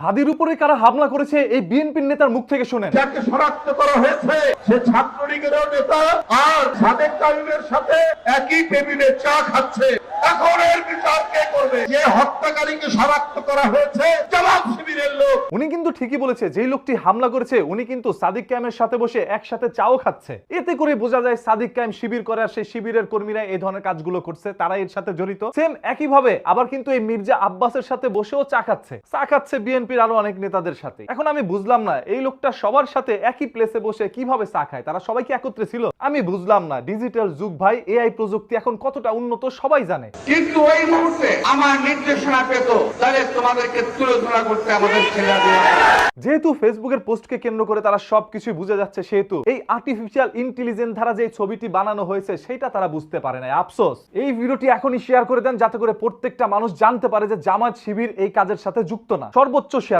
হাদির উপরে কারা হামলা করেছে এই বিএনপির নেতার মুখ থেকে শুনেন। যাকে শনাক্ত করা হয়েছে সে ছাত্রলীগেরও নেতা আর সাদেক কারিমের সাথে একই টেবিলে চা খাচ্ছে। এখন এর বিচার কে করবে? যে হত্যাকারীকে শনাক্ত করা হয়েছে জামাত শিবিরের লোক। উনি কিন্তু ঠিকই বলেছে, যেই লোকটি হামলা করেছে উনি কিন্তু সাদিক কায়েমের সাথে বসে একসাথে চাও খাচ্ছে। এতে করে বোঝা যায় সাদিক কায়েম শিবির করে আর সেই শিবিরের কর্মীরা এই ধরনের কাজগুলো করছে, তারা এর সাথে জড়িত। সেম একই ভাবে আবার কিন্তু এই মির্জা আব্বাসের সাথে বসেও চা খাচ্ছে বিএনপির আরো অনেক নেতাদের সাথে। এখন আমি বুঝলাম না এই লোকটা সবার সাথে একই প্লেসে বসে কিভাবে চা খায়, তারা সবাই কি একত্রে ছিল? আমি বুঝলাম না। ডিজিটাল যুগ ভাই, এআই প্রযুক্তি এখন কতটা উন্নত সবাই জানে। কিন্তু ওই মুহূর্তে আমার নির্দেশনা পেত তাহলে তোমাদেরকে তুলনা করতে আমাদের ছেলে দেওয়া। যেহেতু ফেসবুকের পোস্টকে কেন্দ্র করে তারা সবকিছু বুঝে যাচ্ছে, সেহেতু এই আর্টিফিশিয়াল ইন্টেলিজেন্স দ্বারা যে ছবিটি বানানো হয়েছে সেটা তারা বুঝতে পারে না। আফসোস। এই ভিডিওটি এখনই শেয়ার করে দেন যাতে করে প্রত্যেকটা মানুষ জানতে পারে যে জামাত শিবির এই কাজের সাথে যুক্ত না। সর্বোচ্চ শেয়ার